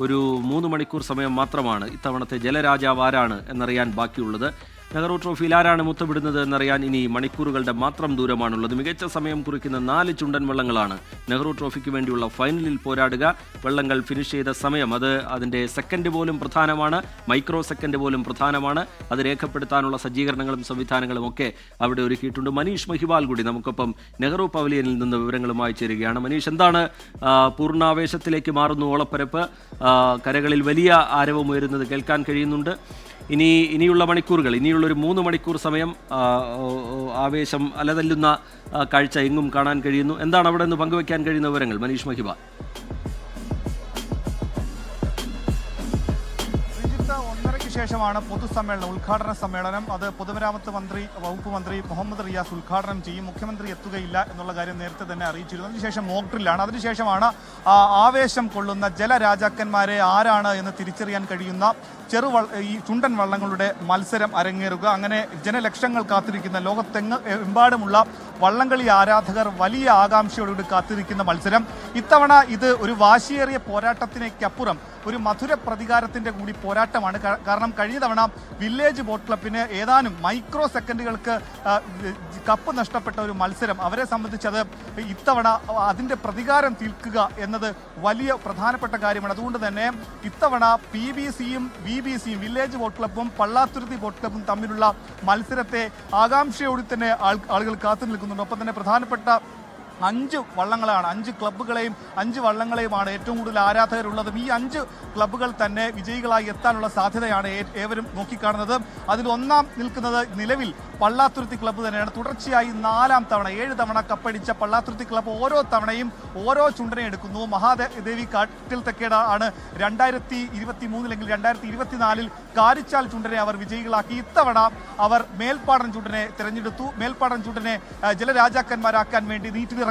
ഒരു 3 മണിക്കൂർ സമയം മാത്രമാണ് ഇത്തവണത്തെ ജലരാജാവ് ആരാണ് എന്നറിയാൻ ബാക്കിയുള്ളത്. നെഹ്റു ട്രോഫിയിൽ ആരാണ് മുത്തമിടുന്നത് എന്നറിയാൻ ഇനി മണിക്കൂറുകളുടെ മാത്രം ദൂരമാണുള്ളത്. മികച്ച സമയം കുറിക്കുന്ന 4 ചുണ്ടൻ വള്ളങ്ങളാണ് നെഹ്റു ട്രോഫിക്ക് വേണ്ടിയുള്ള ഫൈനലിൽ പോരാടുക. വള്ളങ്ങൾ ഫിനിഷ് ചെയ്ത സമയം അതിൻ്റെ സെക്കൻഡ് പോലും പ്രധാനമാണ്, മൈക്രോ സെക്കൻഡ് പോലും പ്രധാനമാണ്. അത് രേഖപ്പെടുത്താനുള്ള സജ്ജീകരണങ്ങളും സംവിധാനങ്ങളും ഒക്കെ അവിടെ ഒരുക്കിയിട്ടുണ്ട്. മനീഷ് മഹിവാൽ കൂടി നമുക്കൊപ്പം നെഹ്റു പവലിയനിൽ നിന്ന് വിവരങ്ങളുമായി ചേരുകയാണ്. മനീഷ്, എന്താണ് പൂർണ്ണാവേശത്തിലേക്ക് മാറുന്നു ഓളപ്പരപ്പ്? കരകളിൽ വലിയ ആരവമുയരുന്നത് കേൾക്കാൻ കഴിയുന്നുണ്ട്. ഇനിയുള്ള മണിക്കൂറുകൾ, ഇനിയുള്ളൊരു 3 മണിക്കൂർ സമയം ആവേശം അലതല്ലുന്ന കാഴ്ച എങ്ങും കാണാൻ കഴിയുന്നു. എന്താണ് അവിടെ നിന്ന് പങ്കുവയ്ക്കാൻ കഴിയുന്ന വിവരങ്ങൾ, മനീഷ് മഹിബ? ശേഷമാണ് പൊതുസമ്മേളനം, ഉദ്ഘാടന സമ്മേളനം. അത് പൊതുമരാമത്ത് വകുപ്പ് മന്ത്രി മുഹമ്മദ് റിയാസ് ഉദ്ഘാടനം ചെയ്യും. മുഖ്യമന്ത്രി എത്തുകയില്ല എന്നുള്ള കാര്യം നേരത്തെ തന്നെ അറിയിച്ചിരുന്നു. അതിനുശേഷം മോക്ക് ഡ്രില്ലാണ്. അതിനുശേഷമാണ് ആവേശം കൊള്ളുന്ന ജലരാജാക്കന്മാരെ ആരാണ് എന്ന് തിരിച്ചറിയാൻ കഴിയുന്ന ഈ ചുണ്ടൻ വള്ളങ്ങളുടെ മത്സരം അരങ്ങേറുക. അങ്ങനെ ജനലക്ഷങ്ങൾ കാത്തിരിക്കുന്ന, ലോകത്തെമ്പാടുമുള്ള വള്ളംകളി ആരാധകർ വലിയ ആകാംക്ഷയോടുകൂടി കാത്തിരിക്കുന്ന മത്സരം. ഇത്തവണ ഇത് ഒരു വാശിയേറിയ പോരാട്ടത്തിനേക്കപ്പുറം ഒരു മധുര പ്രതികാരത്തിന്റെ കൂടി പോരാട്ടമാണ്. കാരണം കഴിഞ്ഞ തവണ വില്ലേജ് ബോട്ട് ക്ലബിന് ഏതാനും മൈക്രോ സെക്കൻഡുകൾക്ക് കപ്പ് നഷ്ടപ്പെട്ട ഒരു മത്സരം, അവരെ സംബന്ധിച്ചത് ഇത്തവണ അതിന്റെ പ്രതികാരം തീർക്കുക എന്നത് വലിയ പ്രധാനപ്പെട്ട കാര്യമാണ്. അതുകൊണ്ട് തന്നെ ഇത്തവണ PBCയും VBCയും, വില്ലേജ് ബോട്ട് ക്ലബും പള്ളാത്തുരുത്തി ബോട്ട് ക്ലബും തമ്മിലുള്ള മത്സരത്തെ ആകാംക്ഷയോടെ തന്നെ ആളുകൾ കാത്തു നിൽക്കുന്നുണ്ട്. ഒപ്പം തന്നെ പ്രധാനപ്പെട്ട 5 വള്ളങ്ങളാണ്, 5 ക്ലബ്ബുകളെയും 5 വള്ളങ്ങളെയുമാണ് ഏറ്റവും കൂടുതൽ ആരാധകരുള്ളതും. ഈ 5 ക്ലബ്ബുകൾ തന്നെ വിജയികളായി എത്താനുള്ള സാധ്യതയാണ് ഏവരും നോക്കിക്കാണുന്നത്. അതിൽ ഒന്നാം നിൽക്കുന്നത് നിലവിൽ പള്ളാത്തുരുത്തി ക്ലബ്ബ് തന്നെയാണ്. തുടർച്ചയായി 4ാം തവണ 7 തവണ കപ്പടിച്ച പള്ളാത്തുരുത്തി ക്ലബ്ബ് ഓരോ തവണയും ഓരോ ചുണ്ടനെ എടുക്കുന്നു. മഹാദേവി കാട്ടിൽ തെക്കേട ആണ് 2023 അല്ലെങ്കിൽ 2024 കാരിച്ചാൽ ചുണ്ടനെ അവർ വിജയികളാക്കി. ഇത്തവണ അവർ മേൽപ്പാടൻ ചുണ്ടനെ തിരഞ്ഞെടുത്തു. മേൽപ്പാടൻ ചുണ്ടനെ ജലരാജാക്കന്മാരാക്കാൻ വേണ്ടി നീറ്റിലിറങ്ങും.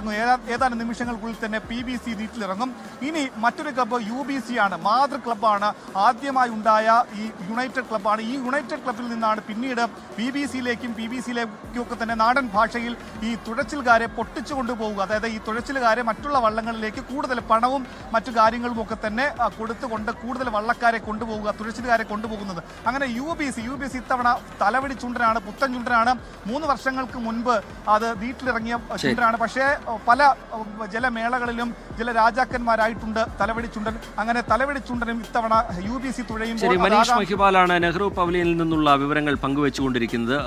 ഏതാനും നിമിഷങ്ങൾക്കുള്ളിൽ തന്നെ PBC നീറ്റിലിറങ്ങും. ഇനി മറ്റൊരു ക്ലബ്ബ് UBC ആണ്, മാതൃ ക്ലബ്ബാണ്. ആദ്യമായി ഉണ്ടായ ഈ യുണൈറ്റഡ് ക്ലബ്ബാണ്. ഈ യുണൈറ്റഡ് ക്ലബ്ബിൽ നിന്നാണ് പിന്നീട് PBCയിലേക്കും PBCയിലേക്കും ഒക്കെ തന്നെ നാടൻ ഭാഷയിൽ ഈ തുഴച്ചിൽക്കാരെ പൊട്ടിച്ചു കൊണ്ടുപോകുക. അതായത് ഈ തുഴച്ചിലുകാരെ മറ്റുള്ള വള്ളങ്ങളിലേക്ക് കൂടുതൽ പണവും മറ്റു കാര്യങ്ങളും ഒക്കെ തന്നെ കൊടുത്തുകൊണ്ട് കൂടുതൽ വള്ളക്കാരെ കൊണ്ടുപോകുക, തുഴച്ചിലുകാരെ കൊണ്ടുപോകുന്നത്. അങ്ങനെ UBC ഇത്തവണ തലവടി ചുണ്ടനാണ്, പുത്തൻ ചുണ്ടനാണ്. 3 വർഷങ്ങൾക്ക് മുൻപ് അത് വീട്ടിലിറങ്ങിയ ചുണ്ടനാണ്. പക്ഷേ പല ജലമേളകളിലും ജലരാജാക്കന്മാരായിട്ടുണ്ട് തലവടി ചുണ്ടൻ. അങ്ങനെ തലവടി ചുണ്ടനും ഇത്തവണ UBC തുഴയുമ്പോൾ. മനീഷ് മഹിബാലാണ് നെഹ്റു പവലിയനിൽ നിന്നുള്ള വിവരങ്ങൾ പങ്കുവെച്ചുകൊണ്ടിരിക്കുന്നത്.